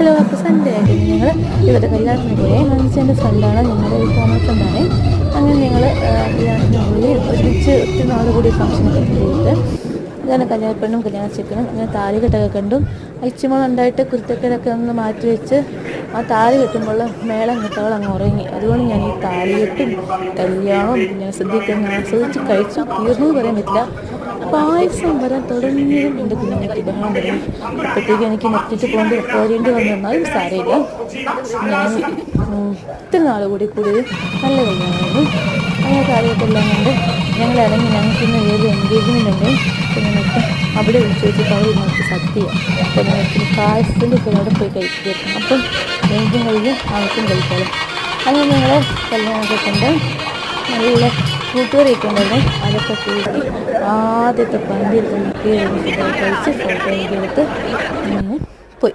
Hello, അപ്പോൾ Sunday ആയിട്ട് ഞങ്ങൾ ഇവരുടെ കല്യാണത്തിന് പോയേ. എൻ്റെ ഫ്രണ്ടാണ്, ഞങ്ങളുടെ ഒരു കോമൺ ഫ്രണ്ടാണ്. അങ്ങനെ ഞങ്ങൾ കല്യാണത്തിന് പോയി ഒരുമിച്ച് ഒത്തിരി നാൾ കൂടി ഫംഗ്ഷനൊക്കെ ചെയ്തിട്ട് അങ്ങനെ കല്യാണപ്പെണ്ണും കല്യാണ ചെക്കനും അങ്ങനെ താലികെട്ടൊക്കെ കണ്ടു. അയച്ചുമോളുണ്ടായിട്ട് കുരുത്തക്കേടൊക്കെ ഒന്ന് മാറ്റി വെച്ച് ആ താലി കെട്ടുമ്പോൾ മേളം കെട്ടവൾ അങ്ങ് ഉറങ്ങി. അതുകൊണ്ട് ഞാൻ ഈ താലികെട്ടും കല്യാണവും പിന്നെ സദ്യയൊക്കെ അങ്ങ് ആസ്വദിച്ച് കഴിച്ചു തീർന്നു പറയാൻ പറ്റില്ല. പായസം വരാൻ തുടങ്ങിയതും എൻ്റെ കുഞ്ഞിനെത്തി ബഹളം തുടങ്ങി. അപ്പോഴത്തേക്കും എനിക്ക് നിർത്തിയിട്ട് പോരേണ്ടി വന്നിരുന്നാലും സാരമില്ല. ഞാൻ ഇത്ര നാൾ കൂടി നല്ല കല്യാണമായിരുന്നു. അങ്ങനെ കാര്യമായിട്ടെല്ലാം കൊണ്ട് ഞങ്ങൾ ഇറങ്ങി. ഞങ്ങൾക്ക് ഇന്ന് വേറെ എൻഗേജ്മെൻ്റ് ഉണ്ട്. അപ്പോൾ ഞങ്ങൾക്ക് അവിടെ വിളിച്ചു വെച്ചിട്ട് അവർ ഞങ്ങൾക്ക് സദ്യയാണ്. അപ്പോൾ ഞങ്ങൾക്ക് പായസത്തിൻ്റെ ഒക്കെ അവിടെ പോയി കഴിക്കുക. അപ്പം എനിക്കും കഴിയും അവർക്കും കഴിക്കാനും. അങ്ങനെ ഞങ്ങൾ കല്യാണമൊക്കെ കണ്ട് നല്ല കൂട്ടുകാരൊക്കെ ഉണ്ടായിരുന്നു. അതൊക്കെ കൂട്ടി ആദ്യത്തെ പന്തിയിൽ തന്നെ കഴിച്ച് ഫോട്ടോ ഒക്കെ എടുത്ത് അങ്ങനെ പോയി.